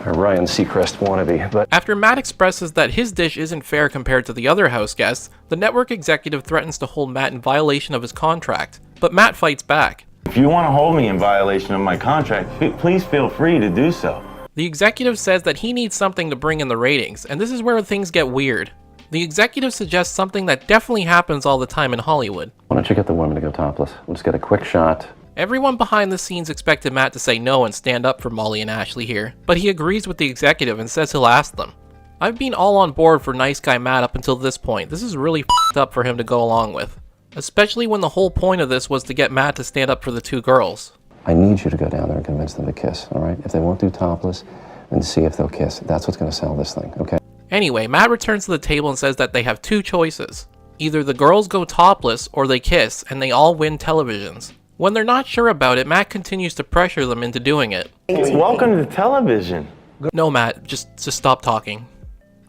a Ryan Seacrest wannabe, but... After Matt expresses that his dish isn't fair compared to the other house guests, the network executive threatens to hold Matt in violation of his contract. But Matt fights back. If you want to hold me in violation of my contract, please feel free to do so. The executive says that he needs something to bring in the ratings, and this is where things get weird. The executive suggests something that definitely happens all the time in Hollywood. Why don't you get the women to go topless? We'll just get a quick shot. Everyone behind the scenes expected Matt to say no and stand up for Molly and Ashley here, but he agrees with the executive and says he'll ask them. I've been all on board for nice guy Matt up until this point. This is really f***ed up for him to go along with. Especially when the whole point of this was to get Matt to stand up for the two girls. I need you to go down there and convince them to kiss, all right? If they won't do topless, then see if they'll kiss. That's what's going to sell this thing, okay? Anyway, Matt returns to the table and says that they have two choices. Either the girls go topless or they kiss, and they all win televisions. When they're not sure about it, Matt continues to pressure them into doing it. Welcome to television. No, Matt, just stop talking.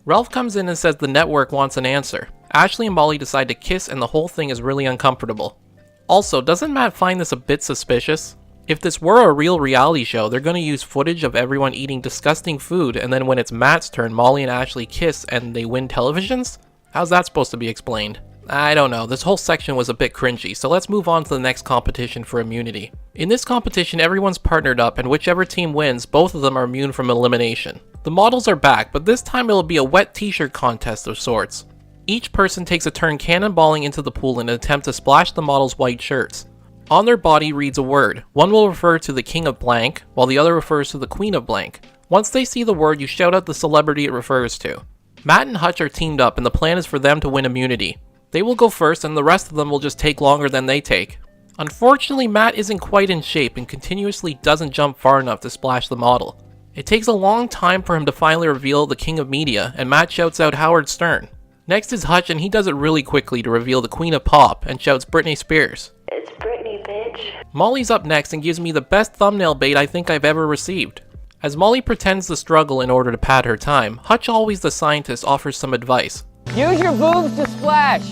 Ralph comes in and says the network wants an answer. Ashley and Molly decide to kiss and the whole thing is really uncomfortable. Also, doesn't Matt find this a bit suspicious? If this were a real reality show, they're going to use footage of everyone eating disgusting food, and then when it's Matt's turn, Molly and Ashley kiss and they win televisions? How's that supposed to be explained? I don't know, this whole section was a bit cringy, so let's move on to the next competition for immunity. In this competition, everyone's partnered up, and whichever team wins, both of them are immune from elimination. The models are back, but this time it'll be a wet t-shirt contest of sorts. Each person takes a turn cannonballing into the pool in an attempt to splash the models' white shirts. On their body reads a word. One will refer to the king of blank, while the other refers to the queen of blank. Once they see the word, you shout out the celebrity it refers to. Matt and Hutch are teamed up, and the plan is for them to win immunity. They will go first, and the rest of them will just take longer than they take. Unfortunately, Matt isn't quite in shape and continuously doesn't jump far enough to splash the model. It takes a long time for him to finally reveal the king of media, and Matt shouts out Howard Stern. Next is Hutch, and he does it really quickly to reveal the queen of pop, and shouts Britney Spears. It's Britney, bitch. Molly's up next and gives me the best thumbnail bait I think I've ever received. As Molly pretends to struggle in order to pad her time, Hutch, always the scientist, offers some advice. Use your boobs to splash.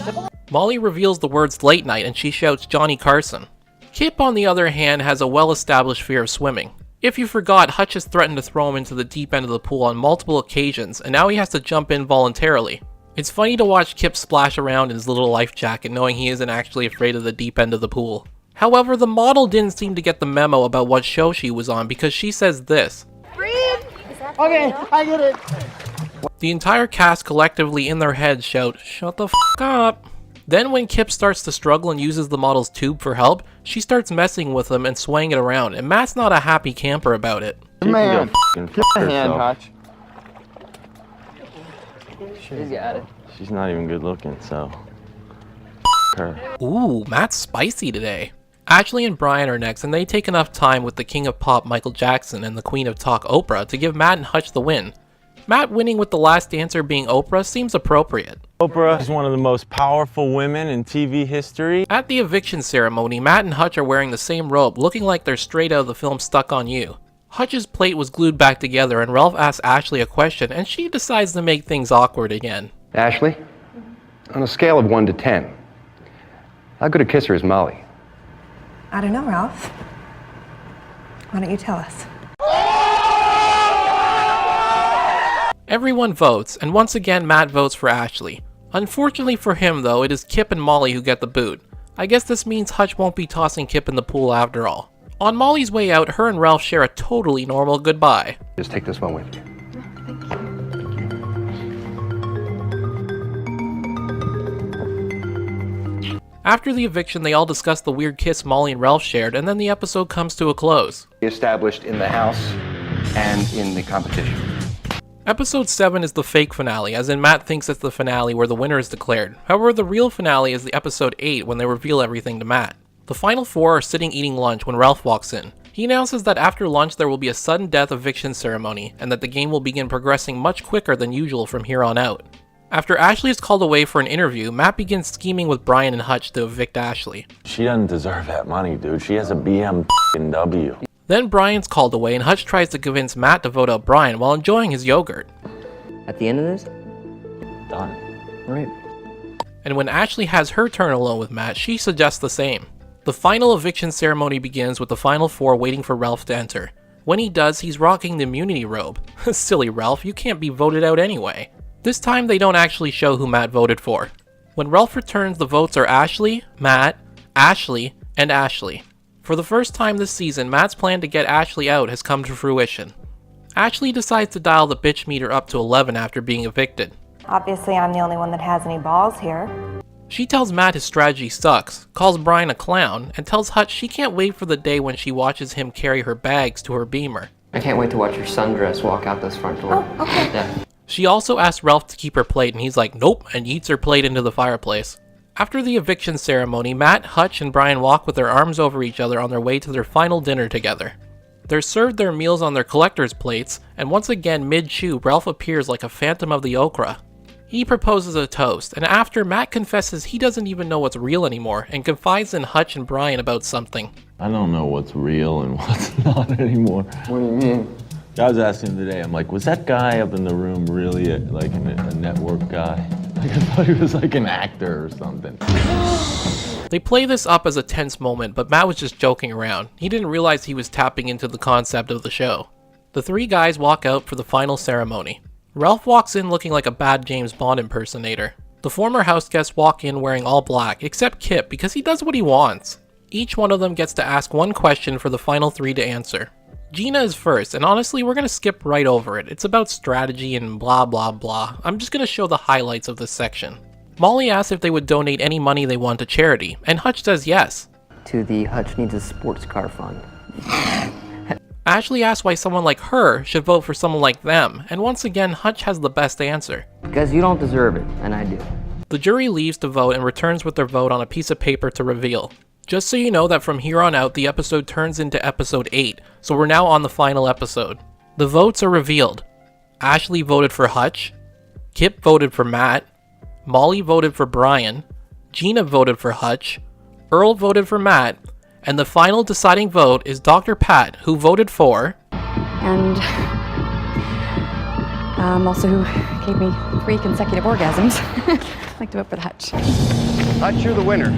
Molly reveals the words late night and she shouts Johnny Carson. Kip, on the other hand, has a well-established fear of swimming. If you forgot, Hutch has threatened to throw him into the deep end of the pool on multiple occasions, and now he has to jump in voluntarily. It's funny to watch Kip splash around in his little life jacket knowing he isn't actually afraid of the deep end of the pool. However, the model didn't seem to get the memo about what show she was on because she says this. Breathe. Okay, I get it. The entire cast collectively in their heads shout, "Shut the f*** up." Then when Kip starts to struggle and uses the model's tube for help, she starts messing with him and swaying it around, and Matt's not a happy camper about it. Man, get my hand, Hutch. She's got it. She's not even good looking, so her. Ooh, Matt's spicy today. Ashley and Brian are next, and they take enough time with the king of pop Michael Jackson and the queen of talk Oprah to give Matt and Hutch the win. Matt winning with the last answer being Oprah seems appropriate. Oprah is one of the most powerful women in TV history. At the eviction ceremony, Matt and Hutch are wearing the same robe, looking like they're straight out of the film Stuck on You. Hutch's plate was glued back together, and Ralph asks Ashley a question, and she decides to make things awkward again. Ashley, on a scale of 1 to 10, how good a kisser is Molly? I don't know, Ralph. Why don't you tell us? Everyone votes, and once again Matt votes for Ashley. Unfortunately for him though, it is Kip and Molly who get the boot. I guess this means Hutch won't be tossing Kip in the pool after all. On Molly's way out, her and Ralph share a totally normal goodbye. Just take this one with you. After the eviction, they all discuss the weird kiss Molly and Ralph shared, and then the episode comes to a close. Established in the house and in the competition. Episode 7 is the fake finale, as in Matt thinks it's the finale where the winner is declared. However, the real finale is the episode 8 when they reveal everything to Matt. The final 4 are sitting eating lunch when Ralph walks in. He announces that after lunch there will be a sudden death eviction ceremony, and that the game will begin progressing much quicker than usual from here on out. After Ashley is called away for an interview, Matt begins scheming with Brian and Hutch to evict Ashley. She doesn't deserve that money, dude. She has a BMW. Then Brian's called away and Hutch tries to convince Matt to vote out Brian while enjoying his yogurt. At the end of this? Done. Right. And when Ashley has her turn alone with Matt, she suggests the same. The final eviction ceremony begins with the final four waiting for Ralph to enter. When he does, he's rocking the immunity robe. Silly Ralph, you can't be voted out anyway. This time they don't actually show who Matt voted for. When Ralph returns, the votes are Ashley, Matt, Ashley, and Ashley. For the first time this season, Matt's plan to get Ashley out has come to fruition. Ashley decides to dial the bitch meter up to 11 after being evicted. Obviously, I'm the only one that has any balls here. She tells Matt his strategy sucks, calls Brian a clown, and tells Hutch she can't wait for the day when she watches him carry her bags to her Beamer. I can't wait to watch your sundress walk out this front door. Oh, okay. Yeah. She also asks Ralph to keep her plate, and he's like, nope, and eats her plate into the fireplace. After the eviction ceremony, Matt, Hutch, and Brian walk with their arms over each other on their way to their final dinner together. They're served their meals on their collector's plates, and once again mid-chew, Ralph appears like a phantom of the okra. He proposes a toast, and after, Matt confesses he doesn't even know what's real anymore, and confides in Hutch and Brian about something. I don't know what's real and what's not anymore. What do you mean? I was asking him today, I'm like, was that guy up in the room really a network guy? Like, I thought he was like an actor or something. They play this up as a tense moment, but Matt was just joking around. He didn't realize he was tapping into the concept of the show. The three guys walk out for the final ceremony. Ralph walks in looking like a bad James Bond impersonator. The former house guests walk in wearing all black, except Kip, because he does what he wants. Each one of them gets to ask one question for the final three to answer. Gina is first, and honestly, we're gonna skip right over it. It's about strategy and blah blah blah. I'm just gonna show the highlights of this section. Molly asks if they would donate any money they want to charity, and Hutch says yes. To the Hutch Needs a Sports Car Fund. Ashley asks why someone like her should vote for someone like them, and once again, Hutch has the best answer. Because you don't deserve it, and I do. The jury leaves to vote and returns with their vote on a piece of paper to reveal. Just so you know that from here on out, the episode turns into episode 8, so we're now on the final episode. The votes are revealed. Ashley voted for Hutch, Kip voted for Matt, Molly voted for Brian, Gina voted for Hutch, Earl voted for Matt, and the final deciding vote is Dr. Pat, who voted for... And also who gave me 3 consecutive orgasms. I'd like to vote for the Hutch. Hutch, you're the winner.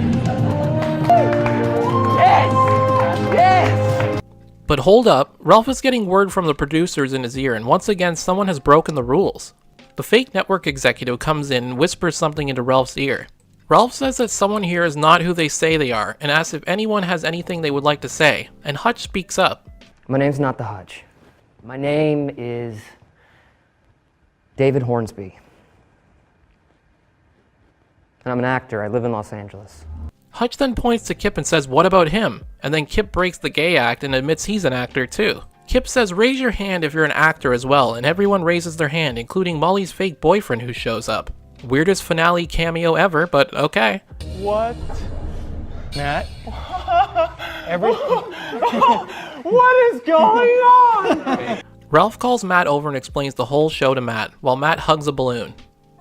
Yes! Yes! But hold up, Ralph is getting word from the producers in his ear, and once again someone has broken the rules. The fake network executive comes in and whispers something into Ralph's ear. Ralph says that someone here is not who they say they are, and asks if anyone has anything they would like to say, and Hutch speaks up. My name's not the Hutch. My name is David Hornsby. And I'm an actor. I live in Los Angeles. Hutch then points to Kip and says, what about him? And then Kip breaks the gay act and admits he's an actor too. Kip says, raise your hand if you're an actor as well, and everyone raises their hand, including Molly's fake boyfriend who shows up. Weirdest finale cameo ever, but okay. What? Matt? What is going on? Ralph calls Matt over and explains the whole show to Matt, while Matt hugs a balloon.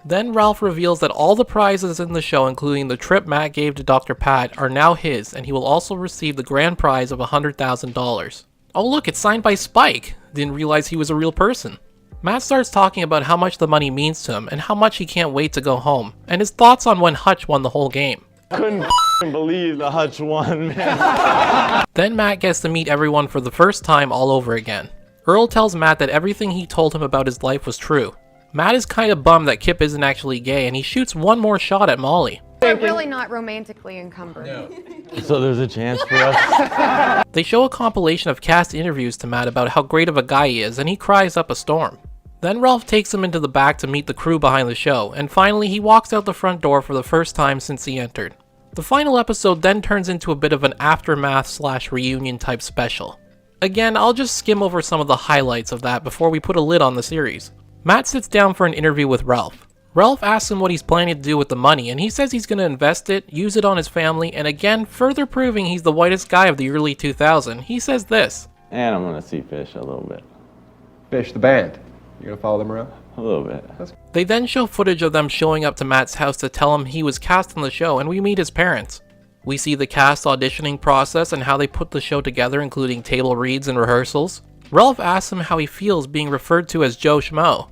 Then Ralph reveals that all the prizes in the show, including the trip Matt gave to Dr. Pat, are now his, and he will also receive the grand prize of $100,000. Oh look, it's signed by Spike! Didn't realize he was a real person. Matt starts talking about how much the money means to him, and how much he can't wait to go home, and his thoughts on when Hutch won the whole game. Couldn't believe the Hutch won, man. Then Matt gets to meet everyone for the first time all over again. Earl tells Matt that everything he told him about his life was true. Matt is kind of bummed that Kip isn't actually gay, and he shoots one more shot at Molly. We're really not romantically encumbered. No. So there's a chance for us? They show a compilation of cast interviews to Matt about how great of a guy he is, and he cries up a storm. Then Ralph takes him into the back to meet the crew behind the show, and finally he walks out the front door for the first time since he entered. The final episode then turns into a bit of an aftermath/reunion type special. Again, I'll just skim over some of the highlights of that before we put a lid on the series. Matt sits down for an interview with Ralph. Ralph asks him what he's planning to do with the money, and he says he's going to invest it, use it on his family, and again, further proving he's the whitest guy of the early 2000s. He says this. And I'm gonna see Fish a little bit. Fish, the band. You gonna follow them around? A little bit. They then show footage of them showing up to Matt's house to tell him he was cast on the show, and we meet his parents. We see the cast auditioning process and how they put the show together, including table reads and rehearsals. Ralph asks him how he feels being referred to as Joe Schmo.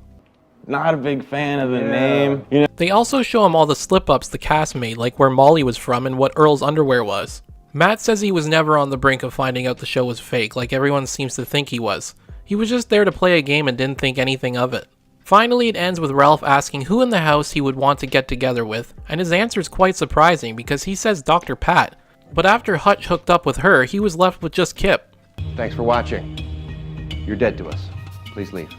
Not a big fan of the name. You know. They also show him all the slip-ups the cast made, like where Molly was from and what Earl's underwear was. Matt says he was never on the brink of finding out the show was fake, like everyone seems to think he was. He was just there to play a game and didn't think anything of it. Finally, it ends with Ralph asking who in the house he would want to get together with, and his answer is quite surprising because he says Dr. Pat. But after Hutch hooked up with her, he was left with just Kip. Thanks for watching. You're dead to us. Please leave.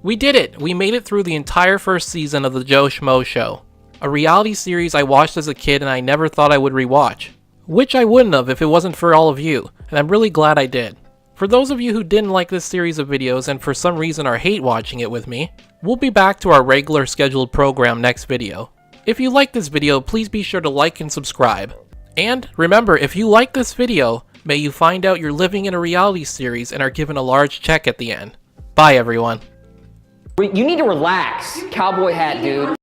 We did it! We made it through the entire first season of the Joe Schmo Show. A reality series I watched as a kid and I never thought I would rewatch. Which I wouldn't have if it wasn't for all of you, and I'm really glad I did. For those of you who didn't like this series of videos and for some reason are hate watching it with me, we'll be back to our regular scheduled program next video. If you like this video, please be sure to like and subscribe. And remember, if you like this video, may you find out you're living in a reality series and are given a large check at the end. Bye everyone. You need to relax, cowboy hat dude.